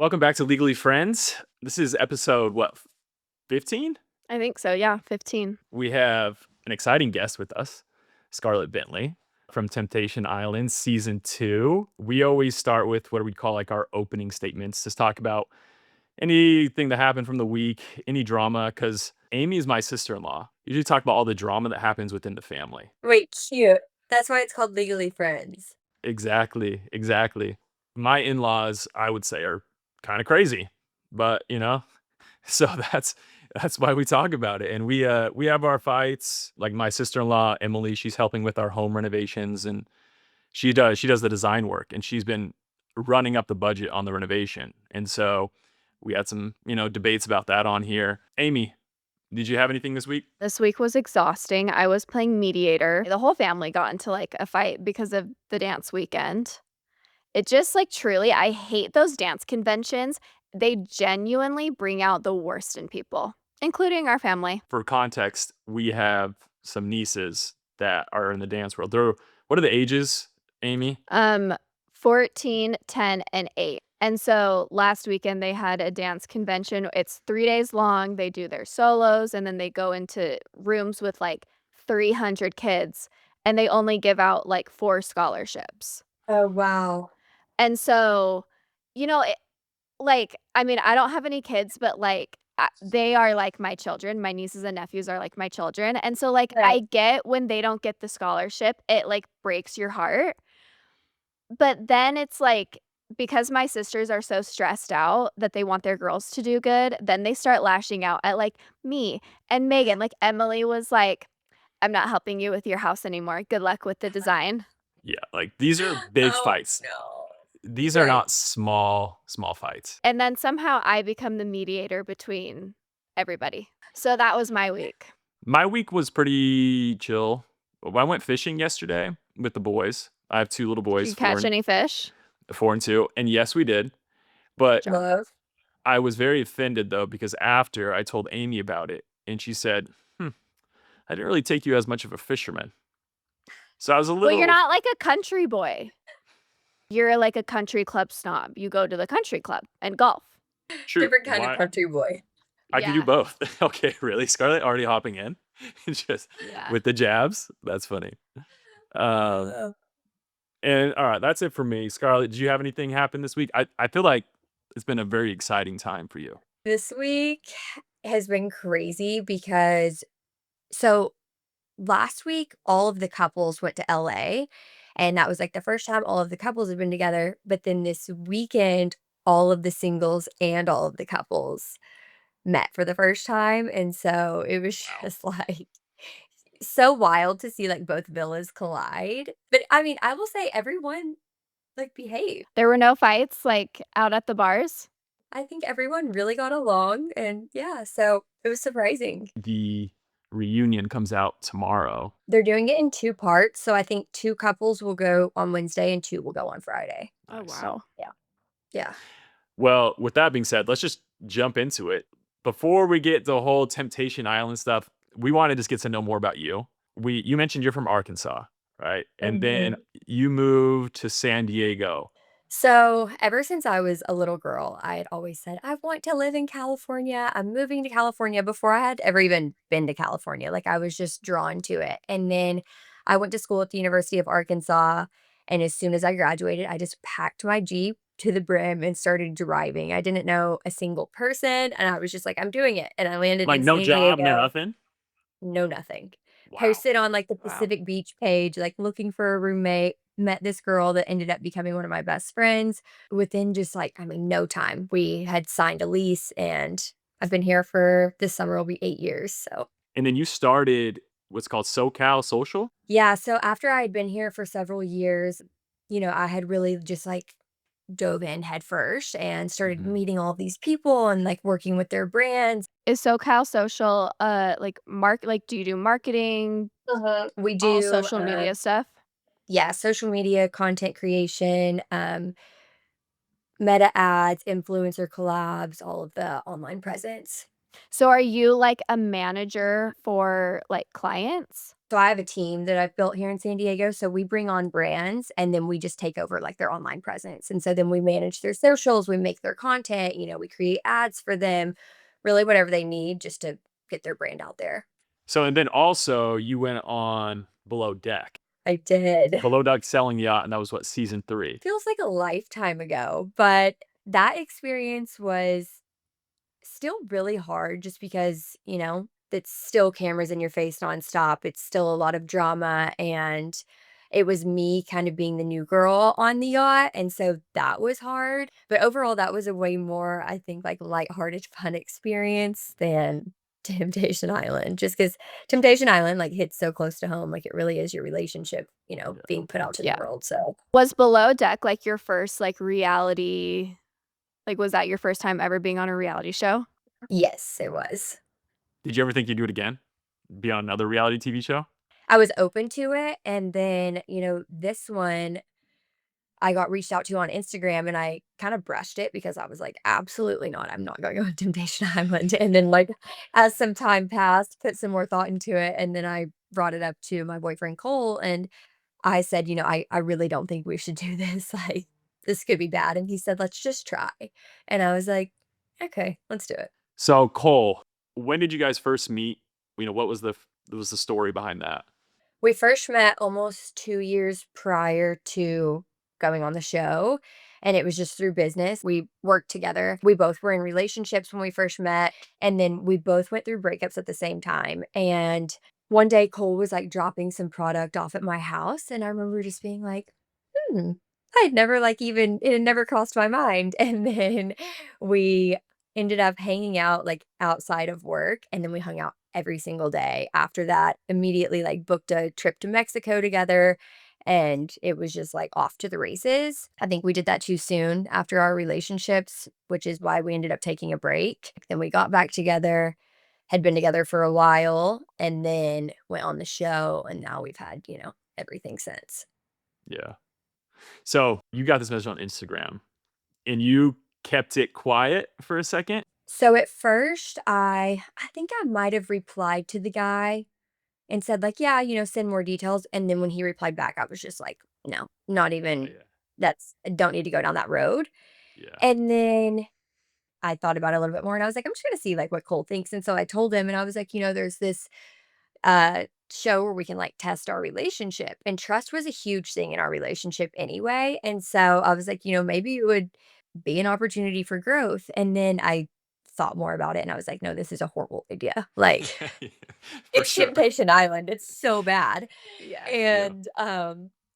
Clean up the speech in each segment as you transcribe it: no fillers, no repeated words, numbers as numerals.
Welcome back to Legally Friends. This is episode, 15? I think so, yeah, 15. We have an exciting guest with us, Scarlett Bentley from Temptation Island season 2. We always start with what we call like our opening statements, just talk about anything that happened from the week, any drama, because Amy is my sister-in-law. Usually talk about all the drama that happens within the family. Wait, cute. That's why it's called Legally Friends. Exactly, exactly. My in-laws, I would say, are kind of crazy, but so that's why we talk about it. And we have our fights. Like my sister-in-law, Emily, she's helping with our home renovations and she does the design work and she's been running up the budget on the renovation. And so we had some, debates about that on here. Amy, did you have anything this week? This week was exhausting. I was playing mediator. The whole family got into, like, a fight because of the dance weekend. It just, like, truly I hate those dance conventions. They genuinely bring out the worst in people, including our family. For context, we have some nieces that are in the dance world. What are the ages, Amy? 14, 10, and 8. And so last weekend they had a dance convention. It's 3 days long. They do their solos and then they go into rooms with like 300 kids and they only give out like 4 scholarships. Oh, wow. And so, it, like, I mean, I don't have any kids, but like, they are like my children. My nieces and nephews are like my children. And so, like, I Right. get when they don't get the scholarship, it like breaks your heart. But then it's like, because my sisters are so stressed out that they want their girls to do good, then they start lashing out at, like, me and Megan. Like, Emily was like, "I'm not helping you with your house anymore. Good luck with the design." Yeah, like these are big Oh, fights. no. These are Right. not small fights. And then somehow I become the mediator between everybody. So that was my week. My week was pretty chill. I went fishing yesterday with the boys. I have 2 little Did boys, you catch any fish? 4 and 2, and yes, we did. But Job. Love. I was very offended though because after I told Amy about it, and she said, "I didn't really take you as much of a fisherman." So I was a Well, you're little not like a country boy. You're like a country club snob. You go to the country club and golf. true. Different kind of Why country boy. I can do Yeah, both. Okay, really? Scarlett already hopping in? Just yeah. with the jabs? That's funny. Um Oh. And all right, that's it for me. Scarlett, did you have anything happen this week? I feel like it's been a very exciting time for you. This week has been crazy because so last week, all of the couples went to LA, and that was like the first time all of the couples have been together. But then this weekend, all of the singles and all of the couples met for the first time. And so it was Wow. just like so wild to see like both villas collide. But I mean, I will say everyone like behaved. There were no fights, like, out at the bars? I think everyone really got along. And yeah, so it was surprising. The reunion comes out tomorrow. They're doing it in 2 parts. So I think 2 couples will go on Wednesday and 2 will go on Friday. Oh, Nice. So wow. yeah. Yeah. Well, with that being said, let's just jump into it. Before we get the whole Temptation Island stuff, we want to just get to know more about you. You mentioned you're from Arkansas, right? And then Mhm. you moved to San Diego. So, ever since I was a little girl, I had always said, I want to live in California. I'm moving to California before I had ever even been to California. Like, I was just drawn to it. And then I went to school at the University of Arkansas. And as soon as I graduated, I just packed my Jeep to the brim and started driving. I didn't know a single person. And I was just like, I'm doing it. And I landed Like in no San job, no Diego. nothing. No, nothing. Wow. Posted on, like, the Wow. Pacific Beach page, like, looking for a roommate, met this girl that ended up becoming one of my best friends. Within just, like, I mean, no time, we had signed a lease, and I've been here for this summer will be 8 years, so And then you started what's called SoCal Social. yeah, so after I had been here for several years, I had really just, like, dove in headfirst and started Mhm. meeting all these people and, like, working with their brands. Is SoCal Social, like, do you do marketing, We all do, social media stuff? yeah, social media, content creation, meta ads, influencer collabs, all of the online presence. So are you like a manager for like clients? So I have a team that I've built here in San Diego. So we bring on brands and then we just take over like their online presence. And so then we manage their socials, we make their content, we create ads for them, really whatever they need just to get their brand out there. So, and then also you went on Below Deck. I did. Below Deck Selling Yacht, and that was what, season 3? Feels like a lifetime ago, but that experience was still really hard just because, it's still cameras in your face nonstop. It's still a lot of drama. And it was me kind of being the new girl on the yacht. And so that was hard. But overall, that was a way more, I think, like lighthearted, fun experience than Temptation Island. Just because Temptation Island like hits so close to home. Like it really is your relationship, Yeah. being put out to the Yeah. world. So Was Below Deck like your first like reality like was that your first time ever being on a reality show? yes, it was. Did you ever think you'd do it again? Be on another reality TV show? I was open to it, and then, this one I got reached out to on Instagram, and I kinda brushed it because I was like, "Absolutely not, I'm not gonna go on Temptation Island," and then, like, as some time passed, put some more thought into it, and then I brought it up to my boyfriend Cole, and I said, "I really don't think we should do this, like, this could be bad," and he said, "Let's just try," and I was like, "Okay, let's do it." So, Cole, when did you guys first meet? What was the story behind that? We first met almost 2 years prior to going on the show, and it was just through business. We worked together. We both were in relationships when we first met, and then we both went through breakups at the same time, and one day, Cole was, like, dropping some product off at my house, and I remember just being like, "Hmm." I had never, like, even it had never crossed my mind, and then we ended up hanging out, like, outside of work, and then we hung out every single day. After that, immediately, like, booked a trip to Mexico together, and it was just, like, off to the races. I think we did that too soon after our relationships, which is why we ended up taking a break. Then we got back together, had been together for a while, and then went on the show, and now we've had, everything since. Yeah. So, you got this message on Instagram, and you kept it quiet for a second? So at first, I think I might have replied to the guy and said like, "Yeah, send more details." And then when he replied back, I was just like, "No, not Oh, even yeah. that's I don't need to go down that road." Yeah. And then I thought about it a little bit more and I was like, "I'm just going to see like what Cole thinks." And so I told him and I was like, "There's this show where we can like test our relationship." And trust was a huge thing in our relationship anyway. And so I was like, maybe it would be an opportunity for growth. And then I thought more about it and I was like, no, this is a horrible idea. Like For it's sure. Temptation Island. It's so bad. Yeah. Yeah.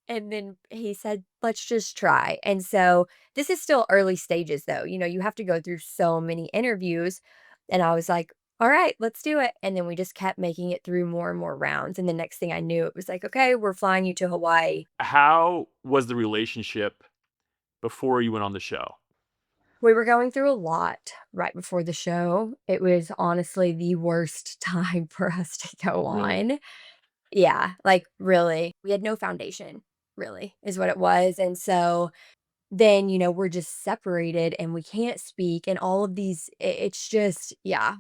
And then he said, let's just try. And so this is still early stages though. You have to go through so many interviews. And I was like, all right, let's do it. And then we just kept making it through more and more rounds. And the next thing I knew, it was like, okay, we're flying you to Hawaii. How was the relationship before you went on the show? We were going through a lot right before the show. It was honestly the worst time for us to go Really? on. Yeah, like really. We had no foundation, really, is what it was. And so then, we're just separated and we can't speak and all of these it's just yeah,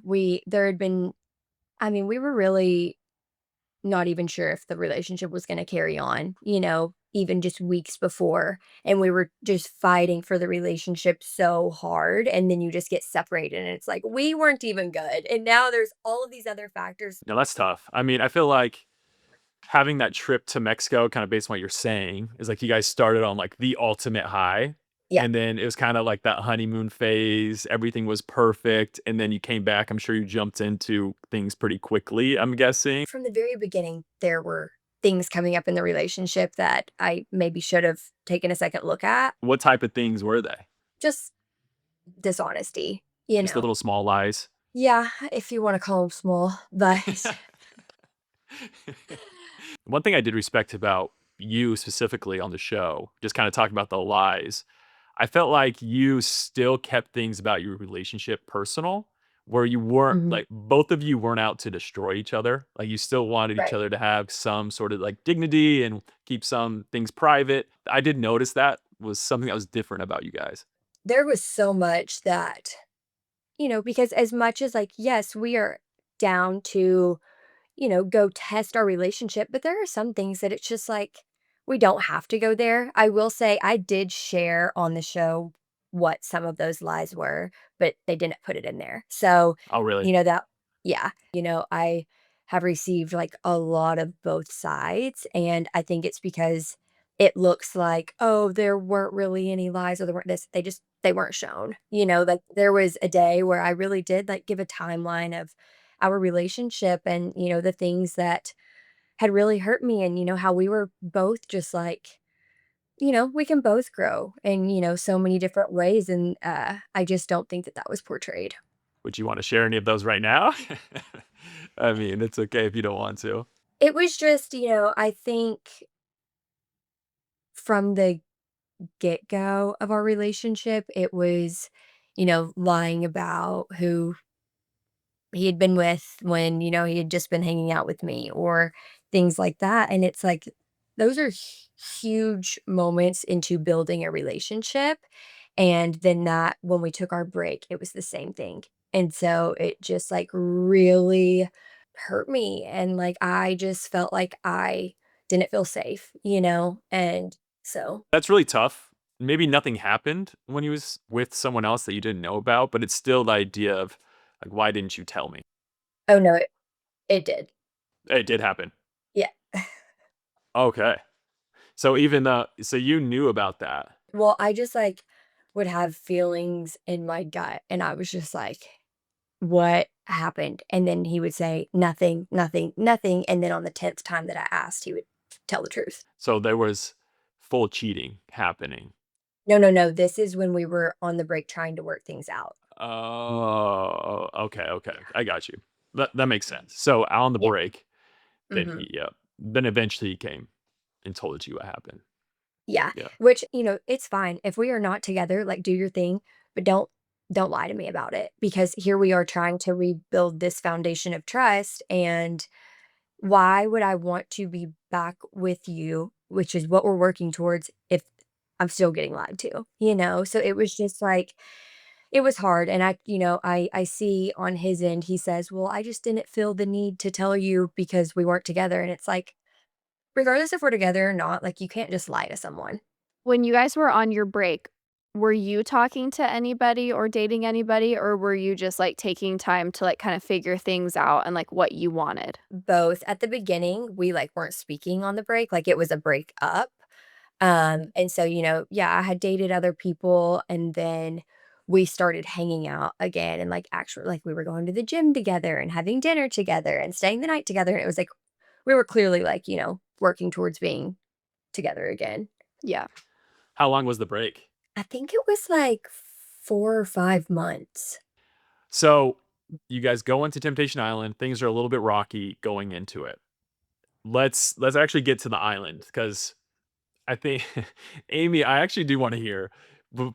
there had been I mean, we were really not even sure if the relationship was going to carry on, even just weeks before. And we were just fighting for the relationship so hard. And then you just get separated. And it's like, we weren't even good. And now there's all of these other factors. No, that's tough. I mean, I feel like having that trip to Mexico, kind of based on what you're saying, is like you guys started on like the ultimate high. Yeah. And then it was kind of like that honeymoon phase. Everything was perfect. And then you came back. I'm sure you jumped into things pretty quickly, I'm guessing. From the very beginning, there were things coming up in the relationship that I maybe should have taken a second look at. What type of things were they? Just dishonesty. Just the little small lies. Yeah, if you want to call them small, but One thing I did respect about you specifically on the show, just kind of talking about the lies, I felt like you still kept things about your relationship personal, where you weren't Mhm. like both of you weren't out to destroy each other. Like you still wanted each Right. other to have some sort of like dignity and keep some things private. I did notice that was something that was different about you guys. There was so much that because as much as, like, yes, we are down to, go test our relationship, but there are some things that it's just like, we don't have to go there. I will say I did share on the show what some of those lies were, but they didn't put it in there. So, Oh, really? that yeah, I have received, like, a lot of both sides, and I think it's because it looks like, "Oh, there weren't really any lies or there weren't this." They weren't shown, like, there was a day where I really did, like, give a timeline of our relationship and, the things that had really hurt me and, how we were both just like, we can both grow in, so many different ways, and, I just don't think that that was portrayed. Would you wanna share any of those right now? I mean, it's okay if you don't want to. It was just, I think from the get-go of our relationship, it was, lying about who he had been with when, he had just been hanging out with me or things like that, and it's like, those are huge moments into building a relationship, and then that when we took our break, it was the same thing, and so it just, like, really hurt me, and, like, I just felt like I didn't feel safe, and so That's really tough. Maybe nothing happened when he was with someone else that you didn't know about, but it's still the idea of, like, "Why didn't you tell me?" oh, no, it did. It did happen. Yeah. Okay. So even though so you knew about that. Well, I just, like, would have feelings in my gut, and I was just like, "What happened?" And then he would say, "Nothing, nothing, nothing," and then on the 10th time that I asked, he would tell the truth. So there was full cheating happening. "No, no, no, this is when we were on the break trying to work things out." Oh, okay, okay. I got you. That makes sense. So on the Yeah. break, then Mhm. then eventually he came and told you what happened. Yeah, Yeah. which, it's fine. If we are not together, like, do your thing, but don't lie to me about it because here we are trying to rebuild this foundation of trust, and why would I want to be back with you, which is what we're working towards, if I'm still getting lied to, So it was just like it was hard, and I see on his end, he says, "Well, I just didn't feel the need to tell you because we weren't together," and it's like, regardless if we're together or not, like, you can't just lie to someone. When you guys were on your break, were you talking to anybody or dating anybody, or were you just, like, taking time to, like, kinda figure things out and, like, what you wanted? Both. At the beginning, we, like, weren't speaking on the break, like, it was a break up. And so, yeah, I had dated other people and then we started hanging out again and like actually like we were going to the gym together and having dinner together and staying the night together. And it was like we were clearly like, working towards being together again. Yeah. How long was the break? I think it was like 4 or 5 months. So you guys go into Temptation Island. Things are a little bit rocky going into it. Let's actually get to the island because I think Amy, I actually do want to hear.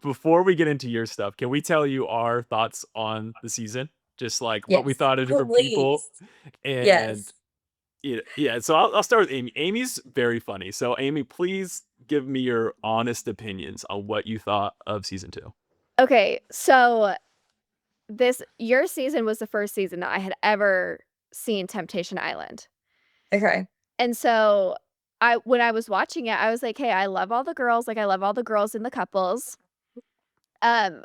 Before we get into your stuff, can we tell you our thoughts on the season? Just like what we Yes. thought of different people, Please. and Yes. yeah. So I'll start with Amy. Amy's very funny. So Amy, please give me your honest opinions on what you thought of season two. Okay, so this your season was the first season that I had ever seen Temptation Island. Okay. And so, I when I was watching it, I was like, "Hey, I love all the girls, like, I love all the girls in the couples." Um,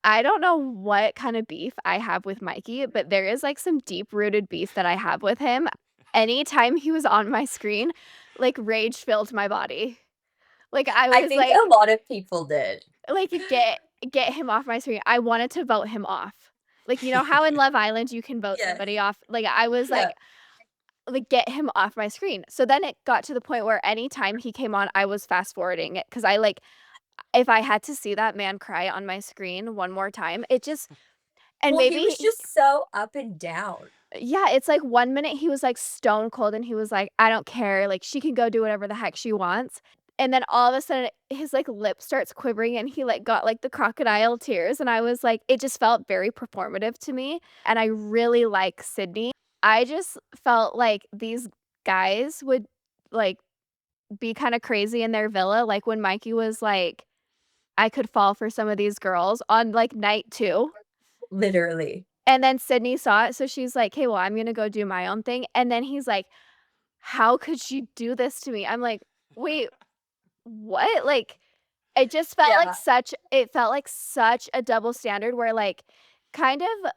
I don't know what kind of beef I have with Mikey, but there is, like, some deep-rooted beef that I have with him. Anytime he was on my screen, like, rage filled my body. Like, I I was think a lot of people did. like, "Get him off my screen." I wanted to vote him off. Like, you know how in Love Island you can vote Yes. somebody off? Like, I was Yeah. get him off my screen. So then it got to the point where anytime he came on, I was fast forwarding it because I, like if I had to see that man cry on my screen one more time, it just and Well, he maybe was just so up and down. yeah, it's like one minute he was, like, stone cold and he was like, "I don't care, like, she can go do whatever the heck she wants." And then all of a sudden, his, like, lip starts quivering and he, like, got, like, the crocodile tears, and I was like it just felt very performative to me, and I really like Sydney. I just felt like these guys would, like, be kinda crazy in their villa, like, when Mikey was like, "I could fall for some of these girls," on, like, night 2. Literally. And then Sydney saw it, so she's like, "Hey, well, I'm gonna go do my own thing." And then he's like, "How could she do this to me?" I'm like, "Wait, what?" Like, it just felt like Yeah. such a double standard where, like, kind of,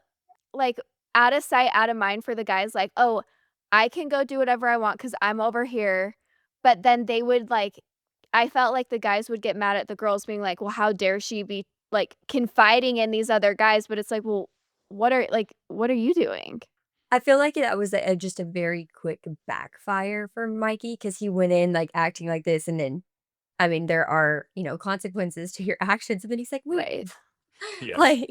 like, out of sight, out of mind for the guys, like, "Oh, I can go do whatever I want because 'cause I'm over here." But then they would, like I felt like the guys would get mad at the girls being like, "Well, how dare she be, like, confiding in these other guys?" But it's like, "Well, what are you doing?" I feel like that was just a very quick backfire for Mikey because he went in, like, acting like this, and then, I mean, there are, consequences to your actions, and then he's like, "Wait." Right. Yeah, Like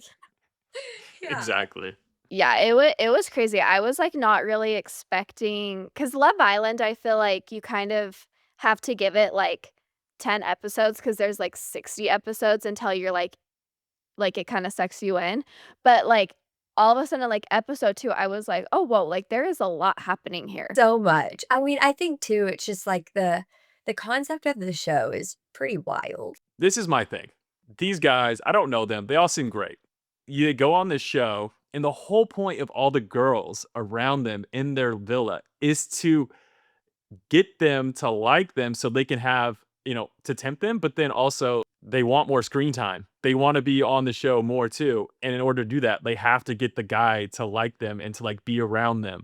yeah. exactly. Yeah, it was crazy. I was, like, not really expecting because Love Island, I feel like you kind of have to give it, like, 10 episodes because there's, like, 60 episodes until you're, it kinda sucks you in. But, like, all of a sudden, like, episode 2, I was like, "Oh, whoa, like, there is a lot happening here." So much. I mean, I think too, it's just like the concept of the show is pretty wild. This is my thing. These guys, I don't know them. They all seem great. You go on this show, and the whole point of all the girls around them in their villa is to get them to like them so they can have, to tempt them, but then also they want more screen time. They want to be on the show more too. And in order to do that, they have to get the guy to like them and to like be around them.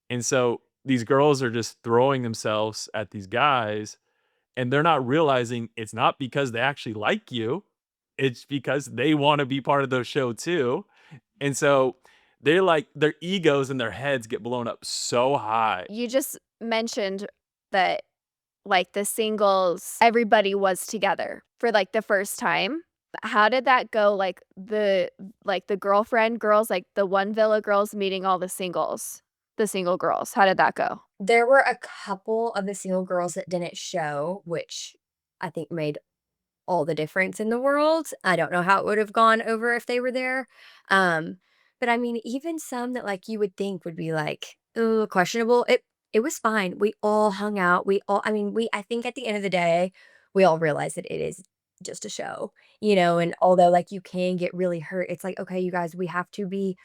And so these girls are just throwing themselves at these guys and they're not realizing it's not because they actually like you. It's because they want to be part of the show too. And so they're like their egos and their heads get blown up so high. You just mentioned that, like, the singles everybody was together for, like, the first time. How did that go? The girlfriend girls, like, the one villa girls meeting all the single girls. How did that go? There were a couple of the single girls that didn't show, which I think made all the difference in the world. I don't know how it would have gone over if they were there. Um, but I mean, even some that like you would think would be like, oh, questionable. It was fine. We all hung out. We all I mean, we I think at the end of the day, we all realized that it is just a show, and although like you can get really hurt, it's like, okay, you guys, we have to be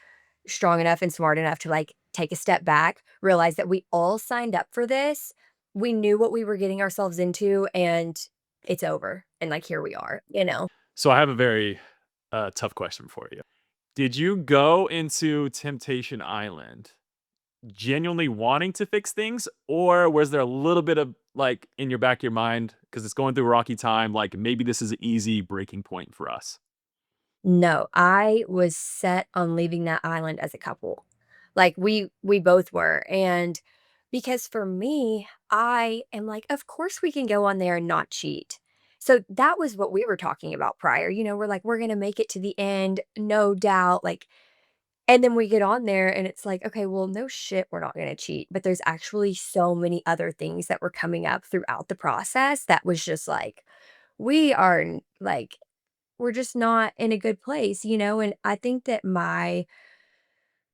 strong enough and smart enough to like take a step back, realize that we all signed up for this. We knew what we were getting ourselves into and it's over. And like here we are. So I have a very tough question for you. Did you go into Temptation Island genuinely wanting to fix things, or was there a little bit of like in your back of your mind because it's going through a rocky time, like maybe this is an easy breaking point for us? No, I was set on leaving that island as a couple. Like we both were. And because for me, I am like, of course we can go on there and not cheat. So that was what we were talking about prior. We're like, we're gonna make it to the end, no doubt. Like, and then we get on there and it's like, okay, well, no shit, we're not gonna cheat. But there's actually so many other things that were coming up throughout the process that was just like, we are like we're just not in a good place. And I think that my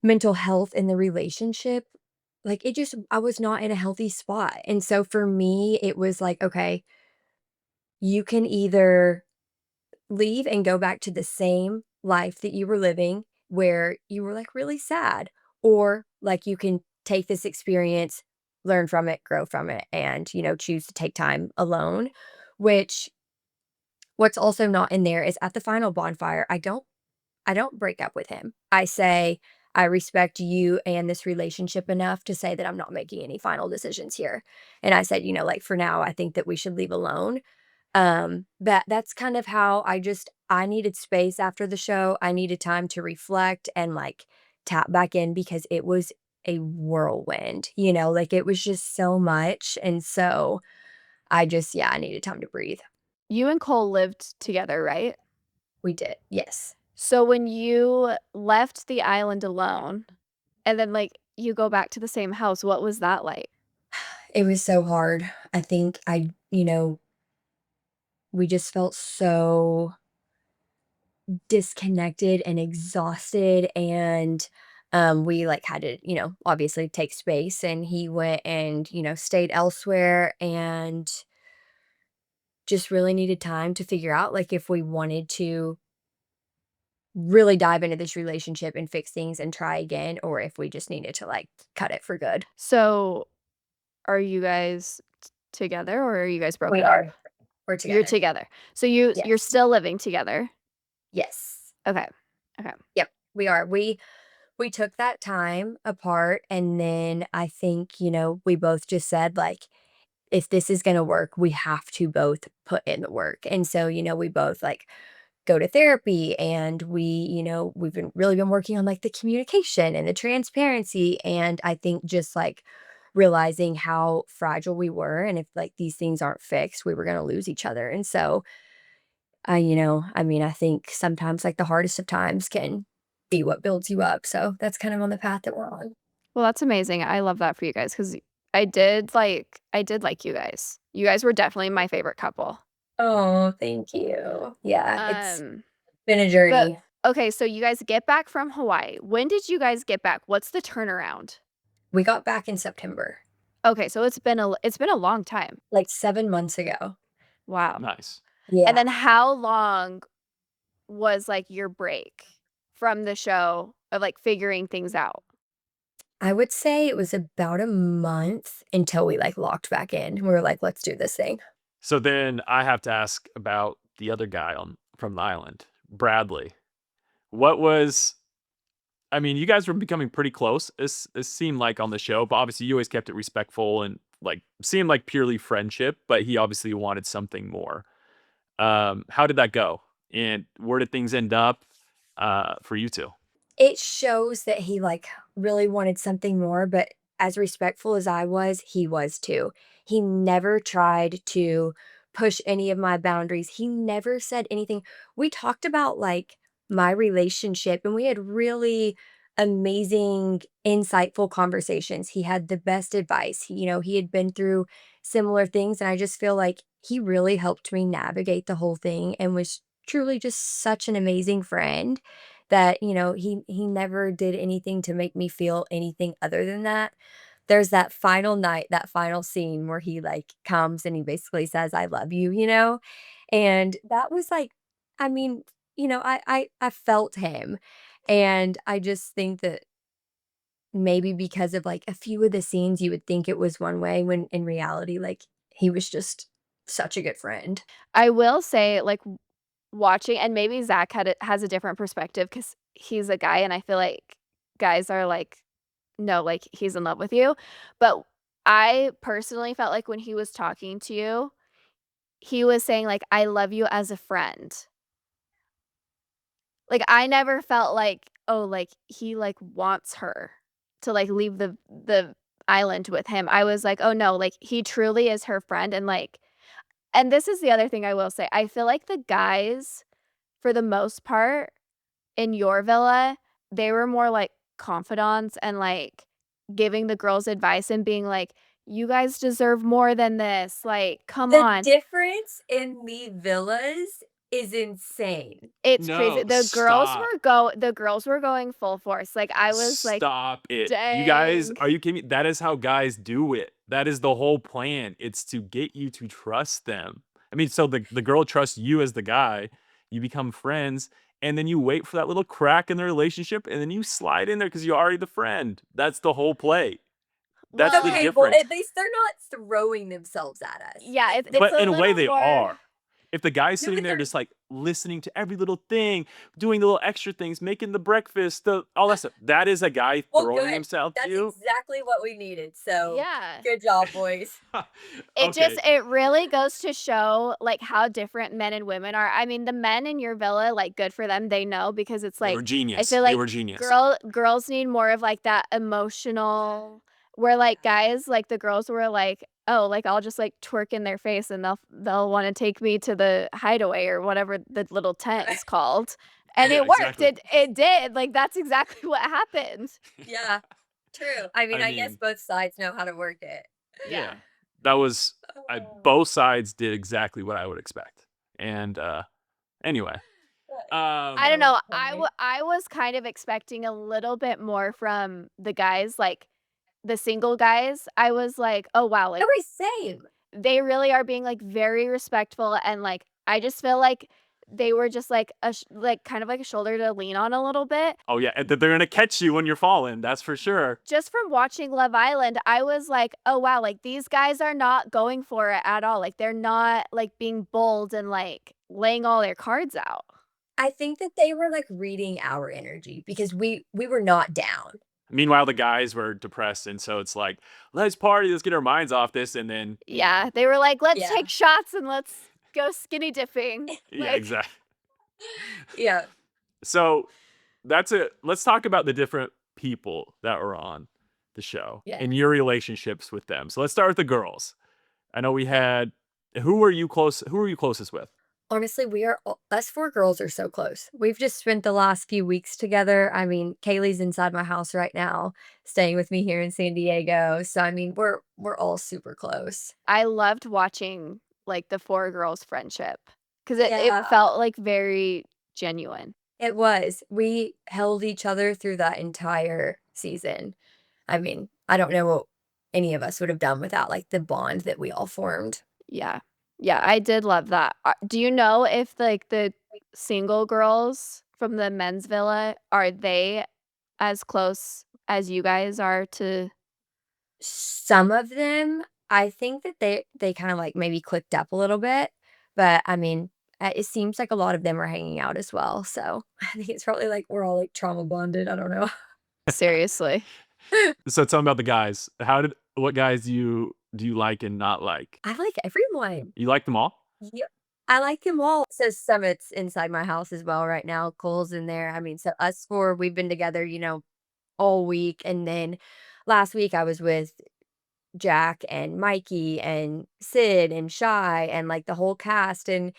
mental health in the relationship, like, I was not in a healthy spot, and so for me, it was like, "Okay, you can either leave and go back to the same life that you were living where you were, like, really sad, or, like, you can take this experience, learn from it, grow from it, and, choose to take time alone," which what's also not in there is at the final bonfire, I don't break up with him. I say, "I respect you and this relationship enough to say that I'm not making any final decisions here." And I said, like, "For now, I think that we should leave alone." But that's kind of how I needed space after the show. I needed time to reflect and, like, tap back in because it was a whirlwind, like, it was just so much, and so yeah, I needed time to breathe. You and Cole lived together, right? We did, yes. So when you left the island alone and then, like, you go back to the same house, what was that like? It was so hard. I think we just felt so disconnected and exhausted and we like had to obviously take space and he went and stayed elsewhere and just really needed time to figure out like if we wanted to really dive into this relationship and fix things and try again, or if we just needed to like cut it for good. So, are you guys together or are you guys We broken up? are. We're You're together. together. So you're Yes. still living together? Yes. Okay. Okay. Yep. We are. We took that time apart, and then I think, we both just said like, if this is going to work, we have to both put in the work. And so, we both like go to therapy, and we've been working on like the communication and the transparency, and I think just like realizing how fragile we were, and if like these things aren't fixed, we were going to lose each other. And so I think sometimes like the hardest of times can be what builds you up. So that's kind of on the path that we're on. Well, that's amazing. I love that for you guys because I did like you guys. You guys were definitely my favorite couple. Oh, thank you. Yeah, it's Um, been a but journey. okay, so you guys get back from Hawaii. When did you guys get back? What's the turnaround? We got back in September, Okay, so it's been a long time. like 7 months ago. Wow. Nice. And Yeah. then how long was like your break from the show of like figuring things out? I would say it was about a month until we like locked back in. We were like, let's do this thing. So then I have to ask about the other guy on from the island, Bradley. What was I mean, you guys were becoming pretty close. It seemed like on the show, but obviously you always kept it respectful and like seemed like purely friendship, but he obviously wanted something more. How did that go? And where did things end up for you two? It shows that he, like, really wanted something more, but as respectful as I was, he was too. He never tried to push any of my boundaries. He never said anything. We talked about, like, my relationship, and we had really amazing, insightful conversations. He had the best advice. He had been through similar things, and I just feel like he really helped me navigate the whole thing and was truly just such an amazing friend that, he never did anything to make me feel anything other than that. There's that final night, that final scene where he, like, comes and he basically says, "I love you," And that was like, I mean, I felt him, and I just think that maybe because of, like, a few of the scenes, you would think it was one way when in reality, like, he was just such a good friend. I will say, like, watching and maybe Zach has a different perspective because he's a guy, and I feel like guys are like, "No, like, he's in love with you." But I personally felt like when he was talking to you, he was saying, like, "I love you as a friend." Like, I never felt like, oh, like, he, like, wants her to, like, leave the island with him. I was like, "Oh, no, like, he truly is her friend," and, like and this is the other thing I will say, I feel like the guys, for the most part, in your villa, they were more like confidants and, like, giving the girls advice and being like, "You guys deserve more than this, like, come The on." difference in the villas is insane. It's crazy. No, stop. The girls were going full force, like, I was like, Stop it. You guys, "Dang." are you kidding me? That is how guys do it. That is the whole plan. It's to get you to trust them. I mean, so the girl trusts you as the guy, you become friends, and then you wait for that little crack in the relationship, and then you slide in there because you're already the friend. That's the whole play. That's the Well, Okay, well, difference. at least they're not throwing themselves at us. yeah, it's But a in a way, little they more are. If the guy's No, sitting but there they're just like listening to every little thing, doing the little extra things, making the breakfast, all that stuff, that is a guy well, throwing good. himself to That's you. exactly what we needed, so yeah. good job, boys. Okay, It really goes to show, like, how different men and women are. I mean, the men in your villa, like, good for them, they know because it's they were like I genius. feel They like were genius. girls need more of, like, that emotional where, like, guys, like, the girls were like, "Oh, like, I'll just, like, twerk in their face and they'll wanna take me to the hideaway," or whatever the little tent is called, and Yeah, it worked. exactly. It did, like, that's exactly what happened. Yeah, true. I mean, I I guess mean, both sides know how to work it. yeah, Yeah. that was Oh, both sides did exactly what I would expect. And anyway, that is I don't um, so know. funny. I was kind of expecting a little bit more from the guys, like, the single guys. I was like, "Oh, wow," like, Okay, same. they really are being, like, very respectful and, like, I just feel like they were just like like kind of like a shoulder to lean on a little bit. Oh yeah, and that they're gonna catch you when you're falling. That's for sure. Just from watching Love Island, I was like, "Oh wow, like these guys are not going for it at all. Like they're not like being bold and like laying all their cards out." I think that they were, like, reading our energy because we were not down. Meanwhile, the guys were depressed, and so it's like, let's party, let's get our minds off this, and then Yeah, they were like, "Let's Yeah. take shots and let's go skinny dipping." yeah, Like, exactly. Yeah. So that's it. Let's talk about the different people that were on the show Yeah. and your relationships with them. So let's start with the girls. I know we had who were you close? Who were you closest with? Honestly, we are all us 4 girls are so close. We've just spent the last few weeks together. I mean, Kaylee's inside my house right now, staying with me here in San Diego. So, I mean, we're all super close. I loved watching like the 4 girls' friendship because it Yeah. felt like very genuine. It was. We held each other through that entire season. I mean, I don't know what any of us would have done without, like, the bond that we all formed. Yeah. Yeah, I did love that. Do you know if like the single girls from the men's villa, are they as close as you guys are to? Some of them, I think that they kinda, like, maybe clicked up a little bit, but, I mean, it seems like a lot of them are hanging out as well, so I think it's probably, like, we're all, like, trauma bonded, I don't know. Seriously. So tell me about the guys. What guys do you like and not like? I like everyone. You like them all? Yeah, I like them all. So Summit's inside my house as well right now, Cole's in there, I mean, so us 4, we've been together, all week, and then last week I was with Jack and Mikey and Sid and Shy and, like, the whole cast, and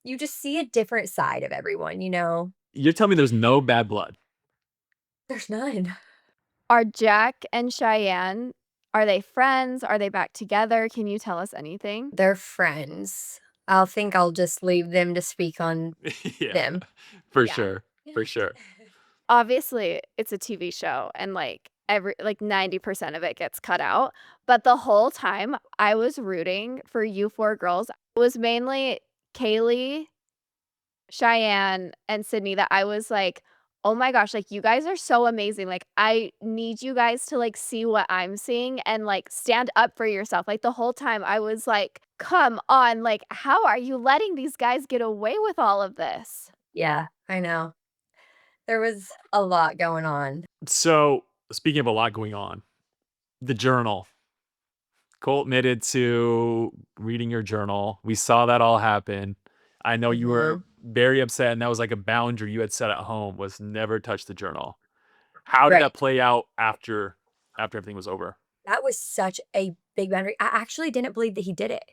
you just see a different side of everyone. You're telling me there's no bad blood. There's none. Are Jack and Cheyenne, are they friends? Are they back together? Can you tell us anything? They're friends. I'll just leave them to speak on Yeah, them. for Yeah. sure, for sure. Obviously, it's a TV show and like every like 90% of it gets cut out, but the whole time I was rooting for you 4 girls. It was mainly Kaylee, Cheyenne, and Sydney that I was like, "Oh my gosh, like, you guys are so amazing, like, I need you guys to, like, see what I'm seeing and, like, stand up for yourself." Like, the whole time I was like, "Come on, like, how are you letting these guys get away with all of this?" Yeah, I know. There was a lot going on. So speaking of a lot going on, the journal. Cole admitted to reading your journal. We saw that all happen. I know you were Mhm. very upset, and that was like a boundary you had set at home was never touch the journal. How did that Right. play out after everything was over? That was such a big boundary. I actually didn't believe that he did it.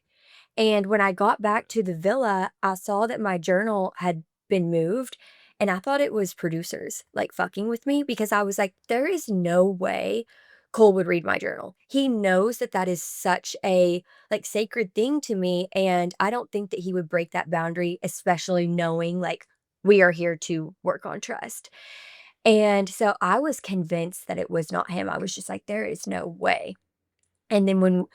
And when I got back to the villa, I saw that my journal had been moved, and I thought it was producers, like, fucking with me because I was like, "There is no way Cole would read my journal." He knows that that is such a, like, sacred thing to me, and I don't think that he would break that boundary, especially knowing, like, we are here to work on trust. And so I was convinced that it was not him. I was just like, "There is no way." And then when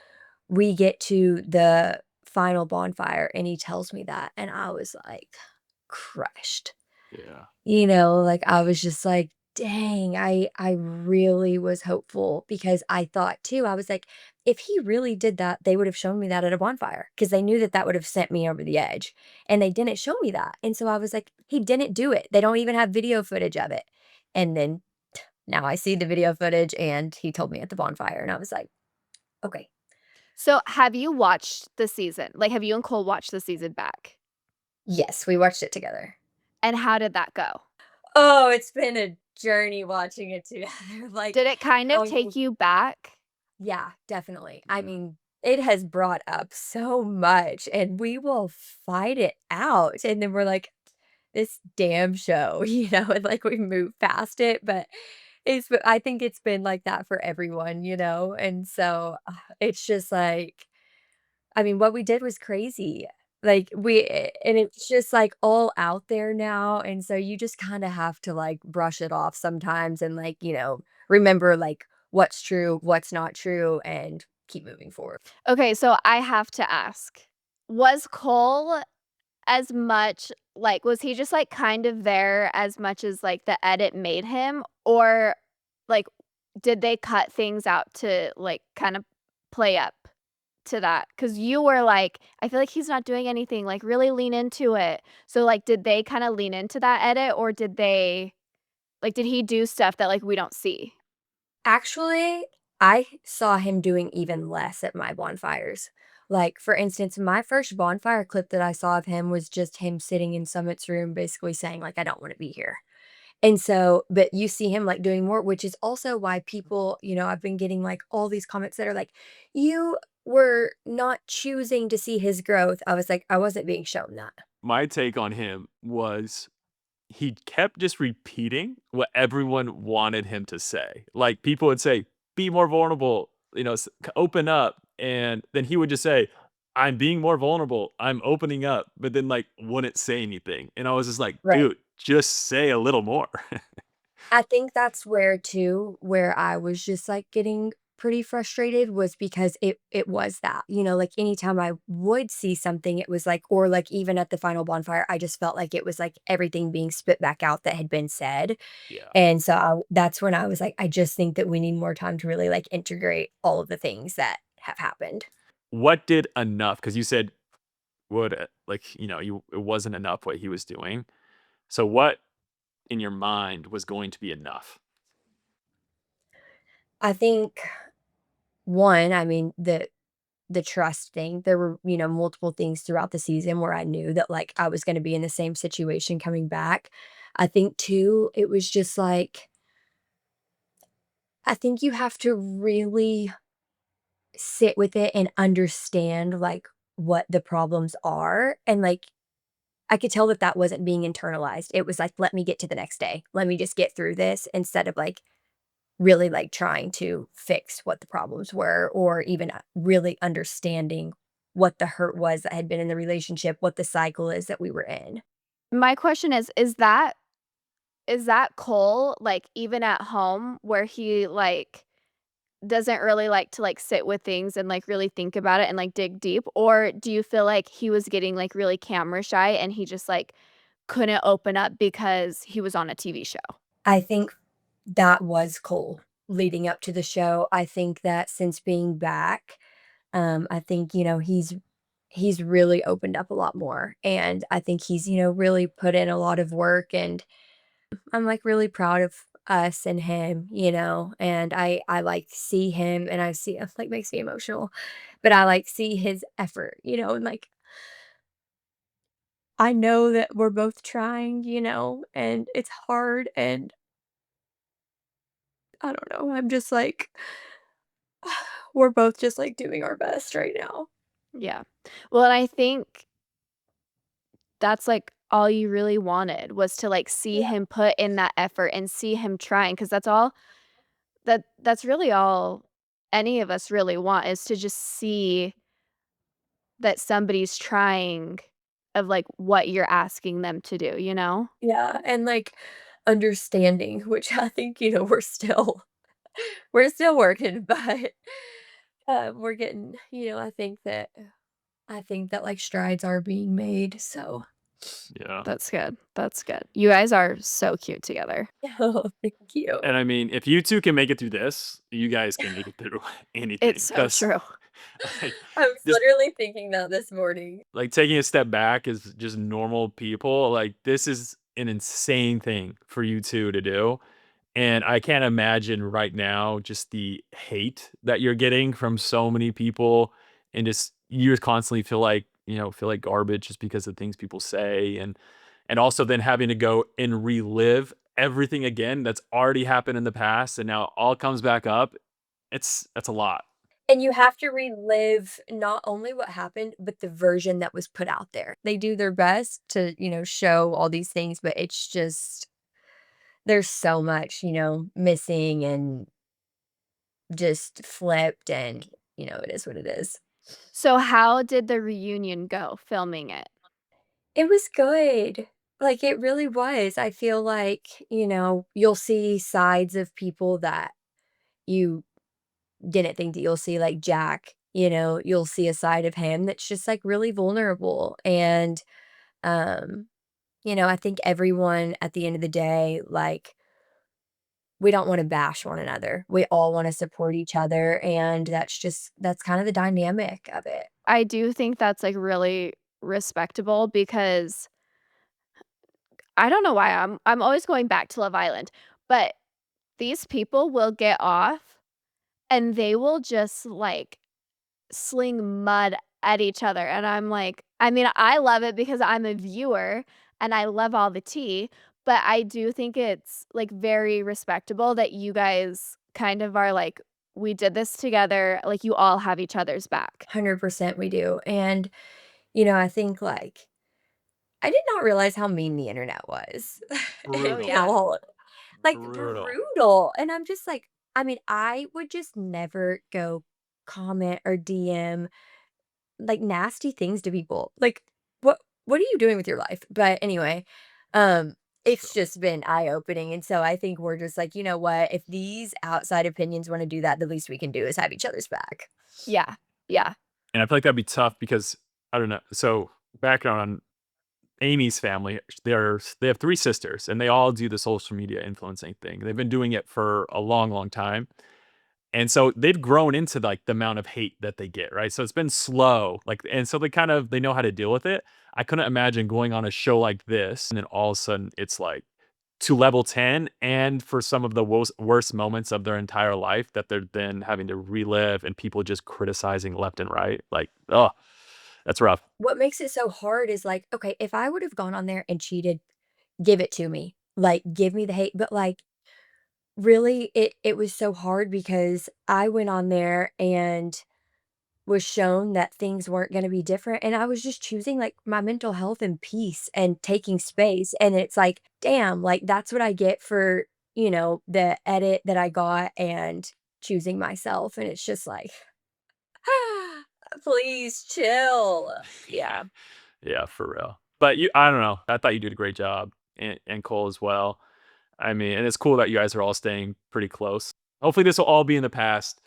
we get to the final bonfire and he tells me that, and I was, like, crushed. Yeah. Like, I was just like, "Dang," I really was hopeful because I thought too, I was like, "If he really did that, they would have shown me that at a bonfire because they knew that that would have sent me over the edge, and they didn't show me that." And so I was like, "He didn't do it. They don't even have video footage of it." And then now I see the video footage, and he told me at the bonfire, and I was like, "Okay." So, have you watched the season? Like, have you and Cole watched the season back? Yes, we watched it together. And how did that go? Oh, it's been a journey watching it together, like, Did it kind of going take you back? Yeah, definitely. I Yeah. mean, it has brought up so much, and we will fight it out, and then we're like, "This damn show," and, like, we move past it, but I think it's been like that for everyone, and so, it's just like I mean, what we did was crazy. Like, and it's just, like, all out there now, and so you just kinda have to, like, brush it off sometimes and, like, remember, like, what's true, what's not true, and keep moving forward. Okay, so I have to ask, was Cole as much like, was he just, like, kind of there as much as, like, the edit made him? Or, like, did they cut things out to, like, kinda play up to that? Because you were like, "I feel like he's not doing anything, like, really lean into it." So, like, did they kinda lean into that edit, or did they like, did he do stuff that, like, we don't see? Actually, I saw him doing even less at my bonfires. Like, for instance, my first bonfire clip that I saw of him was just him sitting in Summit's room basically saying, like, "I don't wanna be here." And so but you see him, like, doing more, which is also why people I've been getting, like, all these comments that are like, "You were not choosing to see his growth." I was like, "I wasn't being shown that." My take on him was he kept just repeating what everyone wanted him to say. Like, people would say, "Be more vulnerable," "Open up," and then he would just say, "I'm being more vulnerable. I'm opening up," but then, like, wouldn't say anything, and I was just like, Right. "Dude, just say a little more." I think that's where too, where I was just, like, getting pretty frustrated was because it was that, like, anytime I would see something, it was like or, like, even at the final bonfire, I just felt like it was, like, everything being spit back out that had been said, Yeah. and so that's when I was like, "I just think that we need more time to really, like, integrate all of the things that have happened." What did enough? Because you said would, it wasn't enough what he was doing. So what in your mind was going to be enough? I think, one, I mean, the trust thing. There were, multiple things throughout the season where I knew that, like, I was gonna be in the same situation coming back. I think too, it was just like, I think you have to really sit with it and understand, like, what the problems are, and, like, I could tell that that wasn't being internalized. It was like, "Let me get to the next day. Let me just get through this," instead of, like, really, like, trying to fix what the problems were or even, really understanding what the hurt was that had been in the relationship, what the cycle is that we were in. My question is that Cole, like, even at home where he, like, doesn't really like to, like, sit with things and, like, really think about it and, like, dig deep? Or do you feel like he was getting, like, really camera shy and he just, like, couldn't open up because he was on a TV show? I think that was Cole leading up to the show. I think that since being back, I think, he's really opened up a lot more, and I think he's, really put in a lot of work, and I'm, like, really proud of us and him, and I, like, see him and I see it, like, makes me emotional, but I, like, see his effort, and, like, I know that we're both trying, and it's hard, and I don't know, I'm just, like we're both just, like, doing our best right now. Yeah. Well, and I think that's, like, all you really wanted was to, like, see Yeah. him put in that effort and see him trying, because that's all that's really all any of us really want is to just see that somebody's trying of, like, what you're asking them to do, you know? Yeah, and, like, understanding, which I think, we're still working, but, we're getting I think that, like, strides are being made, so Yeah. That's good, that's good. You guys are so cute together. Oh, thank you. And I mean, if you 2 can make it through this, you guys can make it through It's anything. so Because true. like, I was just literally thinking that this morning. like, taking a step back as just normal people, like, this is an insane thing for you 2 to do, and I can't imagine right now just the hate that you're getting from so many people, and just you just constantly feel like garbage just because of things people say, and also then having to go and relive everything again that's already happened in the past, and now it all comes back up. That's a lot. And you have to relive not only what happened, but the version that was put out there. They do their best to, show all these things, but it's just there's so much, missing and just flipped and, it is what it is. So how did the reunion go, filming it? It was good. Like, it really was. I feel like, you'll see sides of people that you didn't think that you'll see, like Jack, you'll see a side of him that's just, like, really vulnerable, and, Um, I think everyone at the end of the day, like, we don't wanna bash one another. We all wanna support each other, and that's kind of the dynamic of it. I do think that's, like, really respectable because I don't know why I'm always going back to Love Island, but these people will get off and they will just, like, sling mud at each other, and I'm like I mean, I love it because I'm a viewer and I love all the tea, but I do think it's, like, very respectable that you guys kind of are like, "We did this together," like, you all have each other's back. 100% we do, and, I think, like, I did not realize how mean the internet was, and Oh, Brutal. yeah. how, like, Brutal. brutal, and I'm just like, I mean, I would just never go comment or DM, like, nasty things to people. Like, what are you doing with your life? But anyway, um, It's it's true. just been eye-opening, and so I think we're just like, "You know what? If these outside opinions wanna do that, the least we can do is have each other's back." Yeah. Yeah. And I feel like that'd be tough because I don't know. So background on Amy's family, they have 3 sisters, and they all do the social media influencing thing. They've been doing it for a long, long time. And so they've grown into, like, the amount of hate that they get, right? So it's been slow, like, and so they know how to deal with it. I couldn't imagine going on a show like this, and then all of a sudden it's, like, to level 10, and for some of the worst moments of their entire life that they're then having to relive and people just criticizing left and right, like, oh, that's rough. What makes it so hard is, like, okay, if I would've gone on there and cheated, give it to me. Like, give me the hate, but, like, really, it was so hard because I went on there and was shown that things weren't gonna be different, and I was just choosing, like, my mental health and peace and taking space, and it's like, damn, like, that's what I get for, the edit that I got and choosing myself, and it's just like, "Please chill." Yeah. Yeah, for real. But I don't know. I thought you did a great job, and Cole as well. I mean, and it's cool that you guys are all staying pretty close. Hopefully, this will all be in the past,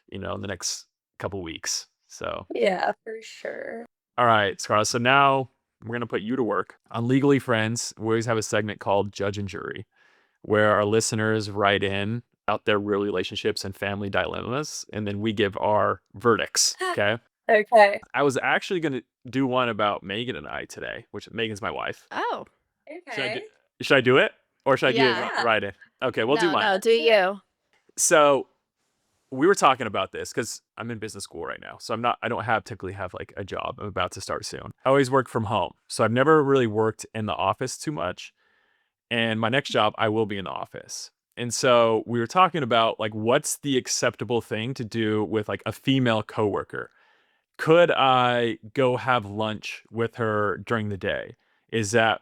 in the next couple weeks. So, Yeah, for sure. all right, Scarlett. So now we're gonna put you to work on Legally Friends. We always have a segment called Judge and Jury, where our listeners write in about their real relationships and family dilemmas, and then we give our verdicts. Okay. Okay. I was actually gonna do one about Megan and I today, which Megan's my wife. Oh, Should I do, Okay. should I do it or should I do it yeah. Yeah. right in? Okay, we'll do No, mine. no, do Let's do it. you. So we were talking about this because I'm in business school right now. So I don't typically have like a job. I'm about to start soon. I always work from home. So I've never really worked in the office too much. And my next job, I will be in the office. And so we were talking about like what's the acceptable thing to do with like a female coworker. Could I go have lunch with her during the day? Is that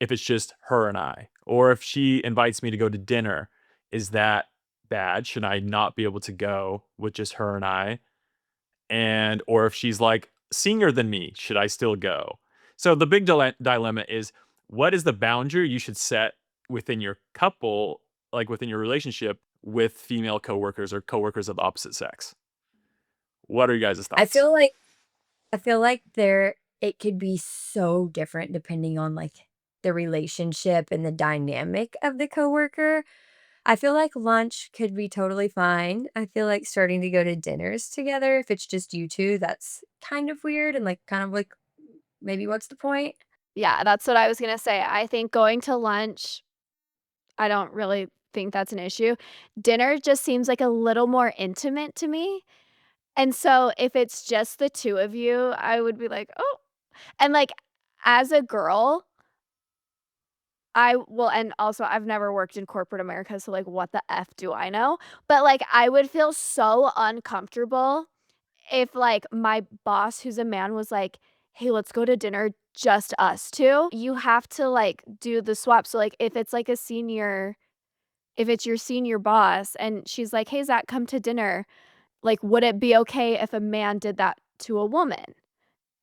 if it's just her and I? Or if she invites me to go to dinner, is that bad? Should I not be able to go with just her and I? And or if she's like senior than me, should I still go? So the big dilemma is what is the boundary you should set within your couple, like within your relationship with female coworkers or coworkers of the opposite sex? What are you guys' I thoughts? feel like I feel like it could be so different depending on, like, the relationship and the dynamic of the coworker. I feel like lunch could be totally fine. I feel like starting to go to dinners together, if it's just you 2, that's kind of weird and, like, kind of like, maybe what's the point? Yeah, that's what I was gonna say. I think going to lunch, I don't really think that's an issue. Dinner just seems like a little more intimate to me, and so if it's just the 2 of you, I would be like, "Oh," and, like, as a girl, and also I've never worked in corporate America, so, like, what the F do I know? But, like, I would feel so uncomfortable if, like, my boss who's a man was like, "Hey, let's go to dinner, just us 2." You have to, like, do the swap, so, like, if it's your senior boss and she's like, "Hey, Zach, come to dinner," like, would it be okay if a man did that to a woman?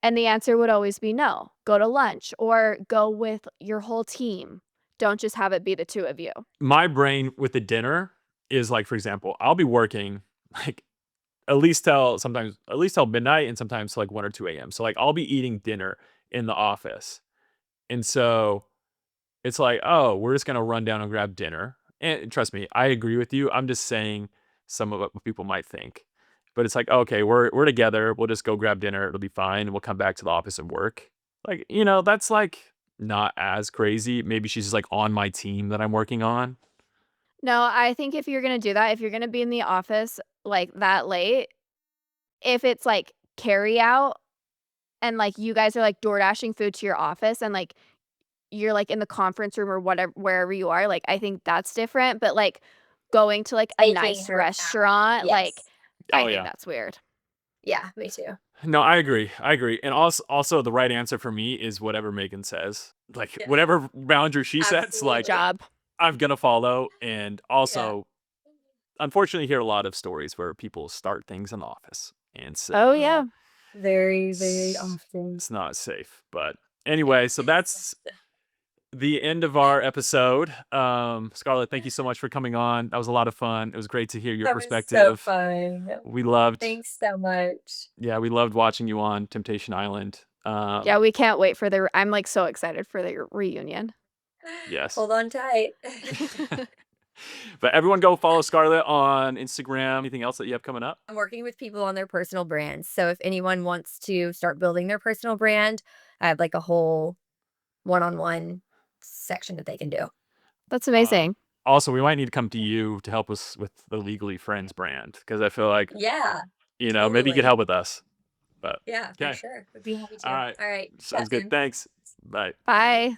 And the answer would always be no. Go to lunch or go with your whole team. Don't just have it be the 2 of you. My brain with the dinner is like, for example, I'll be working like at least till midnight and sometimes till like 1 or 2 a.m. So like I'll be eating dinner in the office. And so it's like, oh, we're just gonna run down and grab dinner. And trust me, I agree with you. I'm just saying some of what people might think. But it's like, okay, we're together. We'll just go grab dinner. It'll be fine. We'll come back to the office and work. Like, that's like not as crazy. Maybe she's just like on my team that I'm working on. No, I think if you're gonna do that, if you're gonna be in the office, like, that late, if it's, like, carry out and, like, you guys are, like, door dashing food to your office and, like, you're, like, in the conference room or whatever wherever you are, like, I think that's different, but, like, going to, like, a Taking nice her out. restaurant, like, Yes. I Oh think yeah. that's weird. Yeah, me too. No, I agree. I agree. And also the right answer for me is whatever Megan says. Like Yeah, whatever boundary she sets, Good like absolutely. job. I'm gonna follow. And Yeah. also, unfortunately, hear a lot of stories where people start things in the office, and Oh, so Yeah. yeah. Very, very it's, often. it's not safe. But anyway, so that's the end of our episode. Scarlett, thank you so much for coming on. That was a lot of fun. It was great to hear your That was so perspective. fun. We loved, Thanks so much. yeah, we loved watching you on Temptation Island. Yeah, we can't wait for the I'm, like, so excited for the reunion. Yes. Hold on tight. But everyone go follow Scarlett on Instagram. Anything else that you have coming up? I'm working with people on their personal brands. So if anyone wants to start building their personal brand, I have like a whole one-on-one section that they can do. That's Um, amazing. Also, we might need to come to you to help us with the Legally Friends brand because I feel like, Yeah, maybe you could totally. help with us. But Yeah, for okay. sure. Would be happy All to. right. All right. Sounds Chat good. soon. Thanks. Bye. Bye.